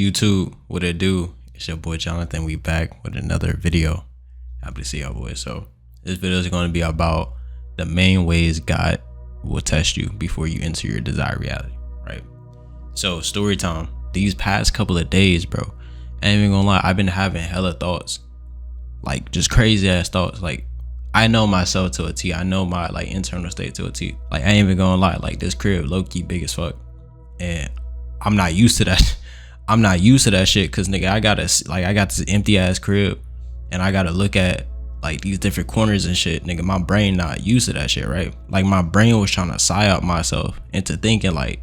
YouTube, what it do? It's your boy Jonathan. We back with another video. Happy to see y'all boys. So this video is going to be about the main ways God will test you before you enter your desired reality, right? So story time. These past couple of days, bro, I ain't even gonna lie, I've been having hella thoughts, like just crazy ass thoughts. Like I know myself to a T. I know my like internal state to a T. Like I ain't even gonna lie, like this crib low key big as fuck, and I'm not used to that. I'm not used to that shit, cause nigga, I got this empty ass crib, and I gotta look at like these different corners and shit. Nigga, my brain not used to that shit, right? Like my brain was trying to psyop myself into thinking like,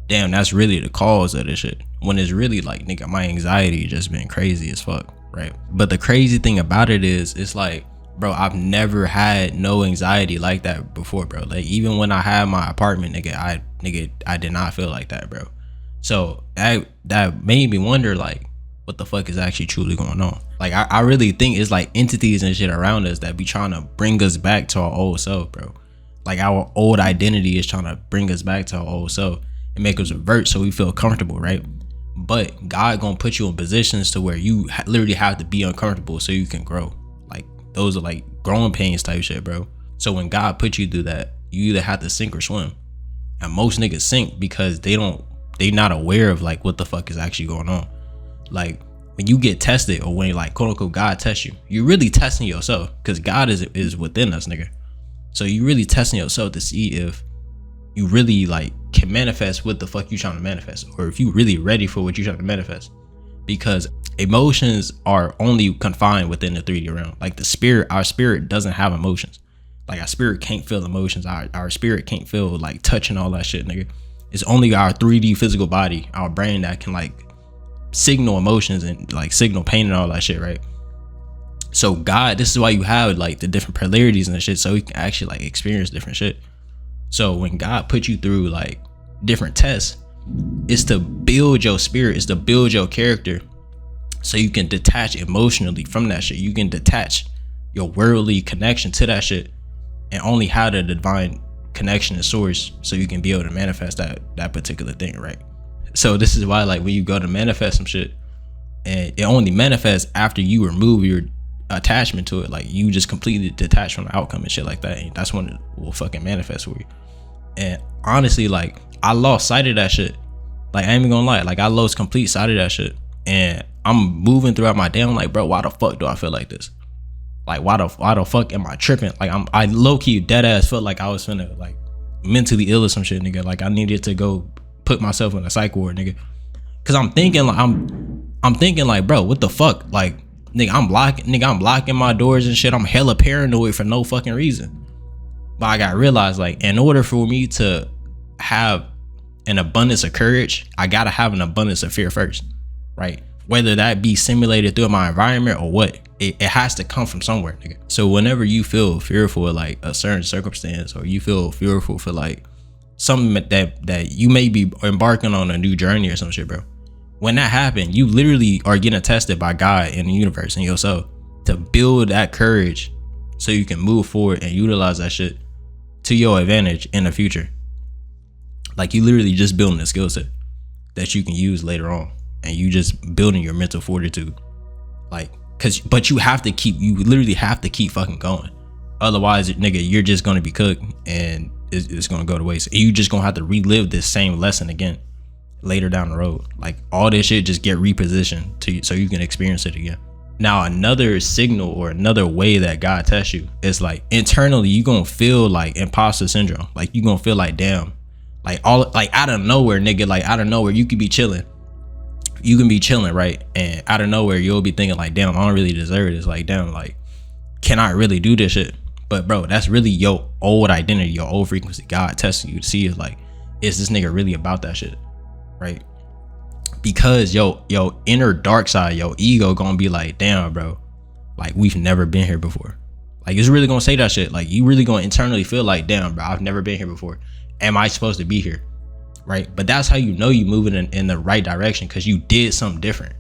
damn, that's really the cause of this shit, when it's really like, nigga, my anxiety just been crazy as fuck, right? But the crazy thing about it is, it's like, bro, I've never had no anxiety like that before, bro. Like even when I had my apartment, I did not feel like that, bro. So that made me wonder, like, what the fuck is actually truly going on? Like I really think it's like entities and shit around us that be trying to bring us back to our old self, bro. Like our old identity is trying to bring us back to our old self and make us revert so we feel comfortable, right? But God gonna put you in positions to where you literally have to be uncomfortable so you can grow. Like those are like growing pains type shit, bro. So when God put you through that, you either have to sink or swim. And most niggas sink because they not aware of like what the fuck is actually going on. Like when you get tested, or when like quote unquote God tests you, you're really testing yourself, because God is within us, nigga. So you really testing yourself to see if you really like can manifest what the fuck you trying to manifest, or if you really ready for what you trying to manifest. Because emotions are only confined within the 3D realm. Like the spirit, our spirit doesn't have emotions. Like our spirit can't feel emotions. Our spirit can't feel like touch and all that shit, nigga. It's only our 3D physical body, our brain, that can like signal emotions and like signal pain and all that shit, right? So God, this is why you have like the different polarities and shit, so you can actually like experience different shit. So when God put you through like different tests, it's to build your spirit, it's to build your character, so you can detach emotionally from that shit. You can detach your worldly connection to that shit and only have the divine connection and source, so you can be able to manifest that particular thing, right? So this is why like when you go to manifest some shit, and it only manifests after you remove your attachment to it, like you just completely detach from the outcome and shit like that, and that's when it will fucking manifest for you. And honestly, like I lost sight of that shit. Like I ain't even gonna lie, like I lost complete sight of that shit, and I'm moving throughout my day. I'm like, bro, why the fuck do I feel like this? Like why the fuck am I tripping? Like I low-key dead ass felt like I was finna like mentally ill or some shit, nigga. Like I needed to go put myself in a psych ward, nigga. Cause I'm thinking like bro, what the fuck? Like nigga, I'm blocking my doors and shit. I'm hella paranoid for no fucking reason. But I got realized, like, in order for me to have an abundance of courage, I gotta have an abundance of fear first, right? Whether that be simulated through my environment or what, it has to come from somewhere, nigga. So whenever you feel fearful of like a certain circumstance, or you feel fearful for like something that you may be embarking on a new journey or some shit, bro, when that happens, you literally are getting tested by God and the universe and yourself to build that courage so you can move forward and utilize that shit to your advantage in the future. Like you literally just building a skill set that you can use later on, and you just building your mental fortitude. Like, but you literally have to keep fucking going. Otherwise, nigga, you're just gonna be cooked, and it's gonna go to waste. You just gonna have to relive this same lesson again later down the road. Like all this shit just get repositioned to you so you can experience it again. Now another signal or another way that God tests you is like internally you gonna feel like imposter syndrome. Like you gonna feel like, damn, like all like out of nowhere, nigga, like out of nowhere you could be chilling. You can be chilling, right? And out of nowhere you'll be thinking like, damn, I don't really deserve this. Like, damn, like can I really do this shit? But bro, that's really your old identity, your old frequency. God testing you to see is like, is this nigga really about that shit? Right? Because your inner dark side, your ego gonna be like, damn, bro, like we've never been here before. Like it's really gonna say that shit. Like you really gonna internally feel like, damn, bro, I've never been here before. Am I supposed to be here? Right? But that's how you know you moving in the right direction, because you did something different.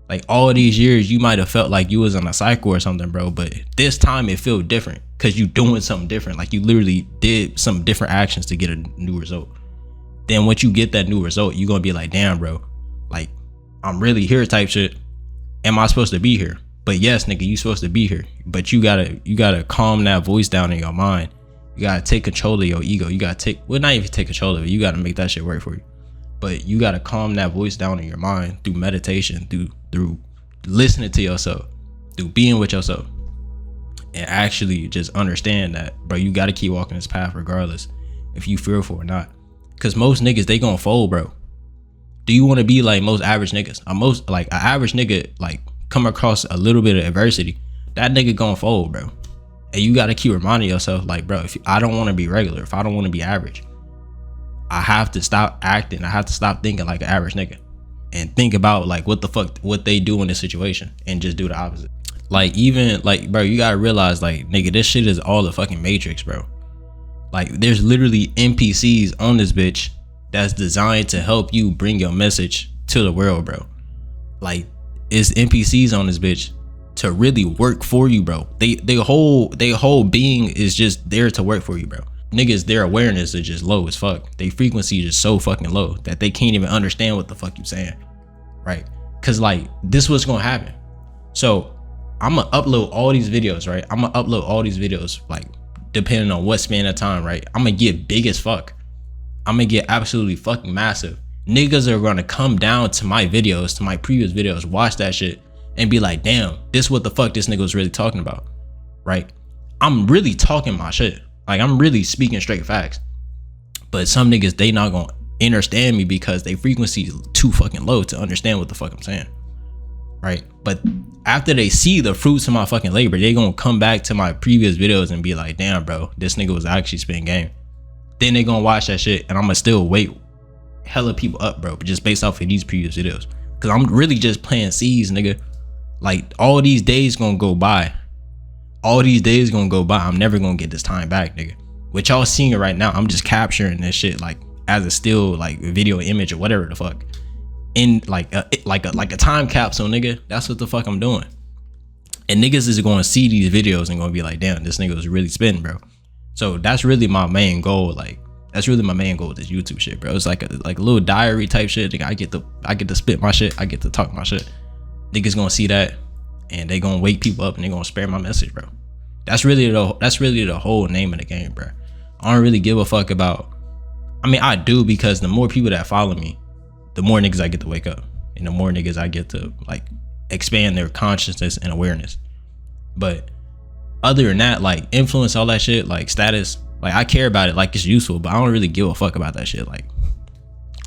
Like all of these years you might have felt like you was in a cycle or something, bro, but this time it felt different because you doing something different. Like you literally did some different actions to get a new result. Then once you get that new result, you're gonna be like, damn, bro, like I'm really here type shit. Am I supposed to be here? But yes, nigga, you supposed to be here. But you gotta calm that voice down in your mind. You gotta take control of your ego. You gotta not even take control of it. You gotta make that shit work for you. But you gotta calm that voice down in your mind through meditation, through listening to yourself, through being with yourself, and actually just understand that, bro, you gotta keep walking this path regardless if you fearful or not. Cause most niggas, they gonna fold, bro. Do you want to be like most average niggas? An average nigga, like, come across a little bit of adversity, that nigga gonna fold, bro. And you gotta keep reminding yourself, like, bro, if I don't want to be regular, if I don't want to be average, I have to stop acting. I have to stop thinking like an average nigga and think about like what the fuck what they do in this situation and just do the opposite. Like, even like, bro, you gotta realize, like, nigga, this shit is all a fucking matrix, bro. Like, there's literally NPCs on this bitch that's designed to help you bring your message to the world, bro. Like, it's NPCs on this bitch to really work for you, bro. They whole being is just there to work for you, bro. Niggas, their awareness is just low as fuck. Their frequency is just so fucking low that they can't even understand what the fuck you saying, right? Cause like, this what's gonna happen. So I'm gonna upload all these videos, right? I'm gonna upload all these videos, like, depending on what span of time, right? I'm gonna get big as fuck. I'm gonna get absolutely fucking massive. Niggas are gonna come down to my videos, to my previous videos, watch that shit and be like, damn, this what the fuck this nigga was really talking about, right? I'm really talking my shit. Like, I'm really speaking straight facts. But some niggas, they not gonna understand me because they frequency is too fucking low to understand what the fuck I'm saying, right? But after they see the fruits of my fucking labor, they gonna come back to my previous videos and be like, damn, bro, this nigga was actually spitting game. Then they gonna watch that shit and I'm gonna still wait hella people up, bro, just based off of these previous videos. Cause I'm really just playing seeds, nigga. Like, all these days gonna go by. All these days gonna go by. I'm never gonna get this time back, nigga. What y'all seeing it right now, I'm just capturing this shit like as a still like video image or whatever the fuck. In like a time capsule, nigga. That's what the fuck I'm doing. And niggas is gonna see these videos and gonna be like, damn, this nigga was really spitting, bro. So that's really my main goal. Like, that's really my main goal with this YouTube shit, bro. It's like a little diary type shit. Nigga, I get to spit my shit. I get to talk my shit. Niggas gonna see that and they gonna wake people up and they gonna spare my message, bro. That's really the whole name of the game, bro. I don't really give a fuck about, I mean, I do, because the more people that follow me, the more niggas I get to wake up and the more niggas I get to like expand their consciousness and awareness. But other than that, like, influence, all that shit, like status, like, I care about it like it's useful, but I don't really give a fuck about that shit. Like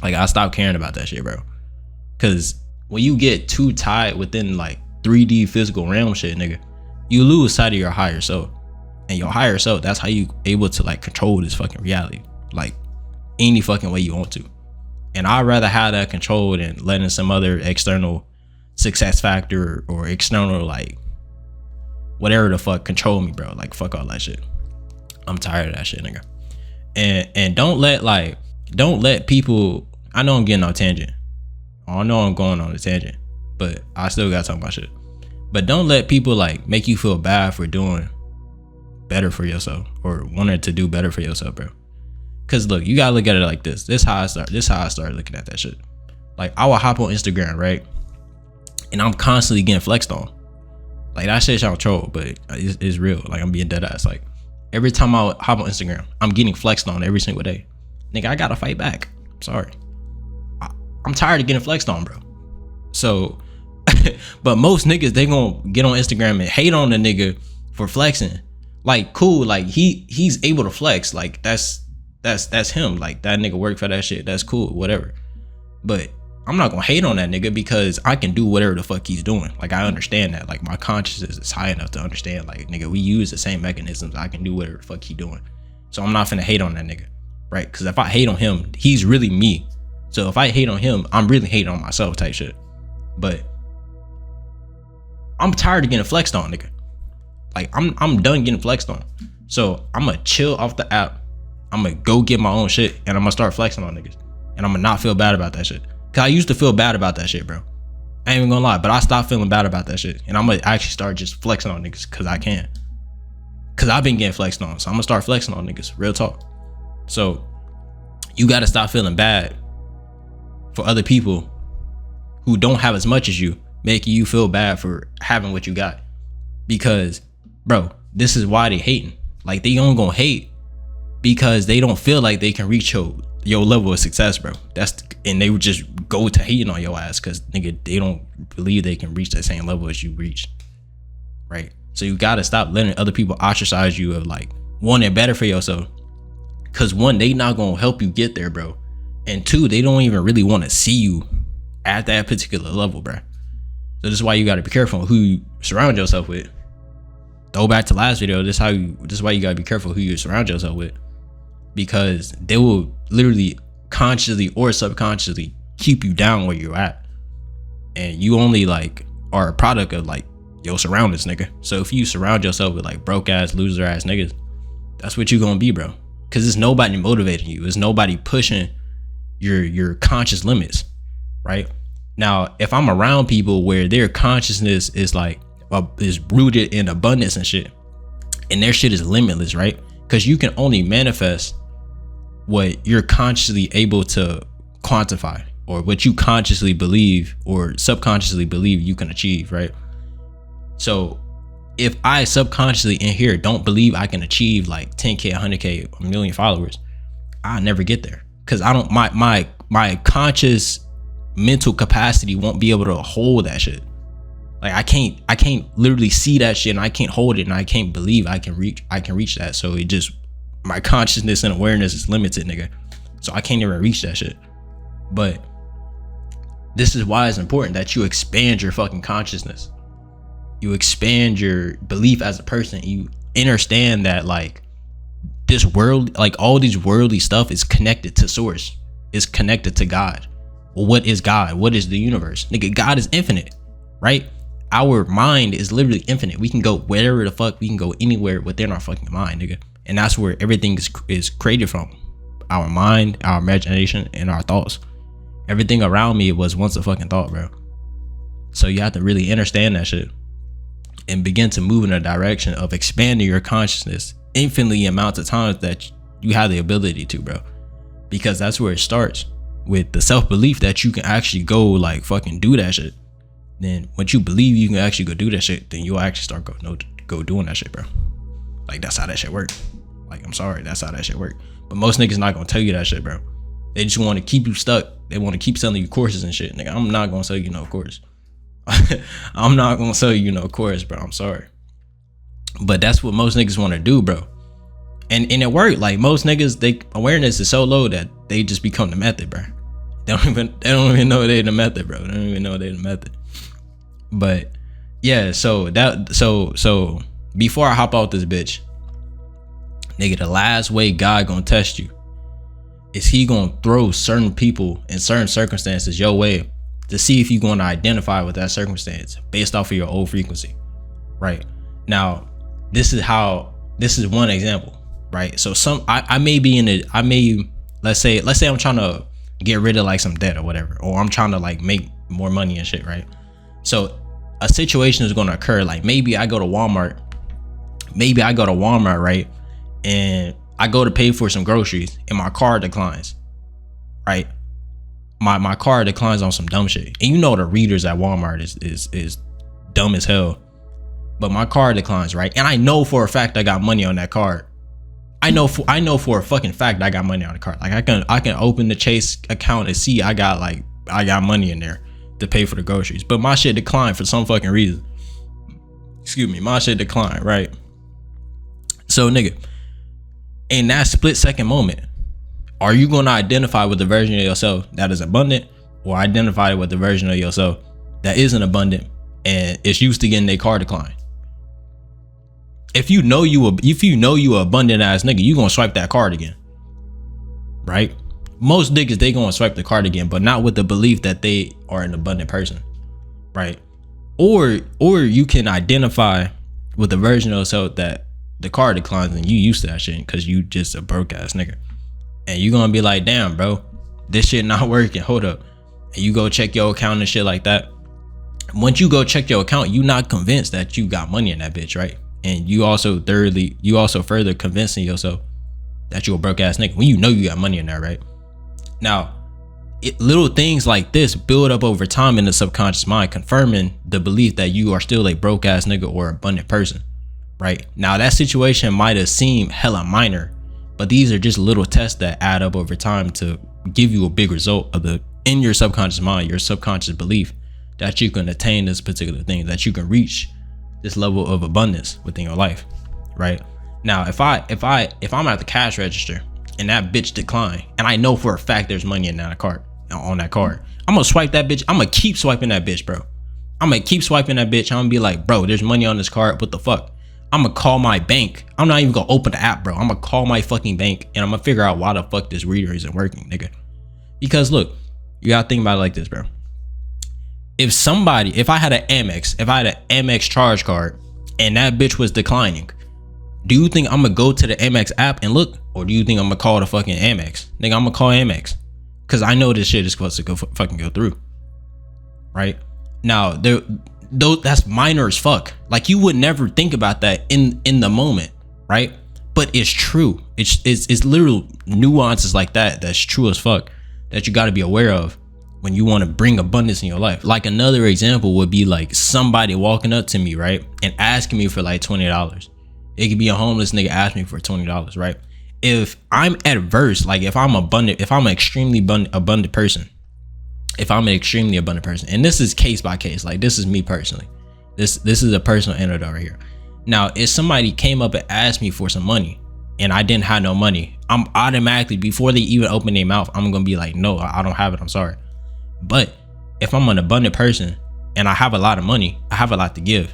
I stopped caring about that shit, bro. Cause when you get too tied within like 3D physical realm shit, nigga, you lose sight of your higher self. And your higher self, that's how you able to like control this fucking reality, like any fucking way you want to. And I'd rather have that control than letting some other external success factor or external like whatever the fuck control me, bro. Like, fuck all that shit. I'm tired of that shit, nigga. And don't let people, I know I'm getting on tangent. I know I'm going on a tangent, but I still gotta talk about shit. But don't let people like make you feel bad for doing better for yourself or wanting to do better for yourself, bro. Cause look, you gotta look at it like this. This how I started looking at that shit. Like, I would hop on Instagram, right? And I'm constantly getting flexed on. Like, that shit y'all troll, but it's real. Like, I'm being dead ass. Like, every time I hop on Instagram, I'm getting flexed on every single day. Nigga, I gotta fight back. I'm sorry. I'm tired of getting flexed on, bro. So, but most niggas, they gonna get on Instagram and hate on the nigga for flexing. Like, cool, like he's able to flex. Like, that's him. Like, that nigga worked for that shit. That's cool, whatever. But I'm not gonna hate on that nigga because I can do whatever the fuck he's doing. Like, I understand that. Like, my consciousness is high enough to understand, like, nigga, we use the same mechanisms. I can do whatever the fuck he doing. So I'm not finna hate on that nigga, right? Because if I hate on him, he's really me. So if I hate on him, I'm really hating on myself type shit. But I'm tired of getting flexed on, nigga. Like, I'm done getting flexed on. So I'm gonna chill off the app. I'm gonna go get my own shit and I'm gonna start flexing on niggas. And I'm gonna not feel bad about that shit. Cause I used to feel bad about that shit, bro. I ain't even gonna lie, but I stopped feeling bad about that shit. And I'm gonna actually start just flexing on niggas cause I can. Cause I've been getting flexed on. So I'm gonna start flexing on niggas. Real talk. So you gotta stop feeling bad for other people who don't have as much as you, making you feel bad for having what you got. Because, bro, this is why they hating. Like, they only gonna hate because they don't feel like they can reach your level of success, bro. And they would just go to hating on your ass because, nigga, they don't believe they can reach that same level as you reach, right? So you gotta stop letting other people ostracize you of like wanting better for yourself. Cause one, they not gonna help you get there, bro. And two, they don't even really want to see you at that particular level, bro. So this is why you gotta be careful who you surround yourself with. Go back to last video. This is why you gotta be careful who you surround yourself with, because they will literally consciously or subconsciously keep you down where you're at, and you only like are a product of like your surroundings, nigga. So if you surround yourself with like broke ass, loser ass niggas, that's what you gonna be, bro. Cause there's nobody motivating you. There's nobody pushing your conscious limits, right? Now, if I'm around people where their consciousness is like is rooted in abundance and shit, and their shit is limitless, right? Because you can only manifest what you're consciously able to quantify, or what you consciously believe or subconsciously believe you can achieve, right? So if I subconsciously in here don't believe I can achieve like 10K, 100K, a million followers, I'll never get there. Cause I don't, my conscious mental capacity won't be able to hold that shit. Like I can't literally see that shit, and I can't hold it, and I can't believe I can reach that. So it just, my consciousness and awareness is limited, nigga. So I can't even reach that shit. But this is why it's important that you expand your fucking consciousness. You expand your belief as a person. You understand that like this world, like all these worldly stuff is connected to source. It's connected to God. Well, what is God? What is the universe? Nigga, God is infinite, right? Our mind is literally infinite. We can go wherever the fuck, we can go anywhere within our fucking mind, nigga. And that's where everything is created from. Our mind, our imagination, and our thoughts. Everything around me was once a fucking thought, bro. So you have to really understand that shit and begin to move in a direction of expanding your consciousness infinitely amounts of times that you have the ability to, bro. Because that's where it starts, with the self-belief that you can actually go like fucking do that shit. Then once you believe you can actually go do that shit, then you'll actually start go doing that shit, bro. Like that's how that shit work. Like, I'm sorry, that's how that shit work. But most niggas not gonna tell you that shit, bro. They just want to keep you stuck. They want to keep selling you courses and shit, nigga. I'm not gonna sell you no course. I'm not gonna sell you no course, bro. I'm sorry. But that's what most niggas want to do, bro. And it worked. Like most niggas, they awareness is so low that they just become the method, bro. They don't even know they're the method, bro. They don't even know they're the method. But yeah, so before I hop out this bitch, nigga, the last way God gonna test you is he gonna throw certain people in certain circumstances your way to see if you're gonna identify with that circumstance based off of your old frequency, right? Now, this is one example, right? So I may let's say I'm trying to get rid of like some debt or whatever, or I'm trying to like make more money and shit, right? So a situation is gonna occur, like maybe I go to Walmart, right? And I go to pay for some groceries and my card declines, right? My card declines on some dumb shit. And you know the readers at Walmart is dumb as hell. But my card declines, right? And I know for a fact I got money on that card. I know for a fucking fact I got money on the card. Like I can open the Chase account and see I got money in there to pay for the groceries. But my shit declined for some fucking reason. Excuse me, my shit declined, right? So nigga, in that split second moment, are you going to identify with the version of yourself that is abundant, or identify with the version of yourself that isn't abundant and it's used to getting their card decline? If you know you a abundant ass nigga, you gonna swipe that card again, right? Most niggas, they gonna swipe the card again, but not with the belief that they are an abundant person, right? Or you can identify with the version of yourself that the card declines and you used to that shit because you just a broke ass nigga. And you gonna be like, damn, bro, this shit not working. Hold up. And you go check your account and shit like that. Once you go check your account, you not convinced that you got money in that bitch, right? And you also further convincing yourself that you a broke ass nigga when you know you got money in there, right? Now, little things like this build up over time in the subconscious mind, confirming the belief that you are still a broke ass nigga or abundant person. Right now, that situation might have seemed hella minor, but these are just little tests that add up over time to give you a big result of the in your subconscious mind, your subconscious belief that you can attain this particular thing, that you can reach this level of abundance within your life. Right now, if I'm at the cash register and that bitch decline, and I know for a fact there's money in that card, on that card, I'm gonna swipe that bitch. I'm gonna keep swiping that bitch, bro. I'm gonna keep swiping that bitch. I'm gonna be like, bro, there's money on this card. What the fuck? I'm gonna call my bank. I'm not even gonna open the app, bro. I'm gonna call my fucking bank and I'm gonna figure out why the fuck this reader isn't working, nigga. Because look, you gotta think about it like this, bro. If I had an Amex charge card and that bitch was declining, do you think I'm gonna go to the Amex app and look, or do you think I'm gonna call the fucking Amex? Nigga, I'm gonna call Amex because I know this shit is supposed to fucking go through. Right now, that's minor as fuck. Like, you would never think about that in the moment, right? But it's true. It's literal nuances like that that's true as fuck that you got to be aware of when you want to bring abundance in your life. Like, another example would be like somebody walking up to me, right, and asking me for like $20. It could be a homeless nigga asking me for $20, right? If I'm adverse, like if I'm an extremely abundant person, and this is case by case, like this is me personally, this is a personal anecdote right here. Now, if somebody came up and asked me for some money and I didn't have no money, I'm automatically, before they even open their mouth, I'm gonna be like, no, I don't have it, I'm sorry. But if I'm an abundant person and I have a lot of money, I have a lot to give,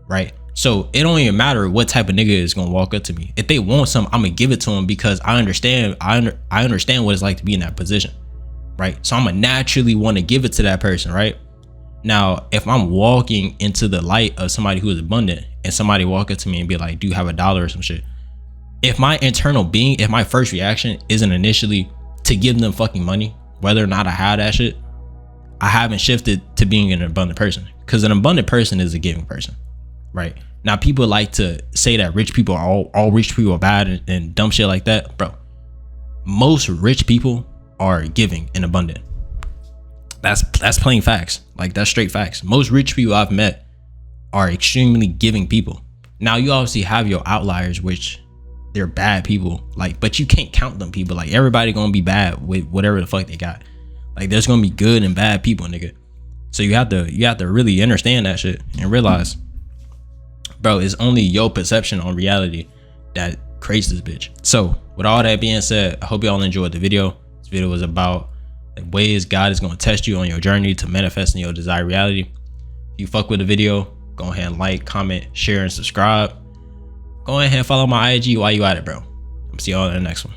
right? So it don't even matter what type of nigga is gonna walk up to me. If they want something, I'm gonna give it to them because I understand what it's like to be in that position. Right, so I'm gonna naturally want to give it to that person. Right now, if I'm walking into the light of somebody who is abundant and somebody walk up to me and be like, do you have $1 or some shit? If my first reaction isn't initially to give them fucking money, whether or not I have that shit, I haven't shifted to being an abundant person, because an abundant person is a giving person. Right now, people like to say that rich people are all rich people are bad and dumb shit like that. Bro, most rich people are giving and abundant. That's plain facts. Like, that's straight facts. Most rich people I've met are extremely giving people. Now, you obviously have your outliers, which they're bad people, like, but you can't count them people. Like, everybody gonna be bad with whatever the fuck they got. Like, there's gonna be good and bad people, nigga. So you have to really understand that shit and realize, bro, it's only your perception on reality that creates this bitch. So with all that being said, I hope y'all enjoyed the video. This video was about the ways God is going to test you on your journey to manifesting your desired reality. If you fuck with the video, go ahead and like, comment, share, and subscribe. Go ahead and follow my IG while you at it, bro. I'm see y'all in the next one.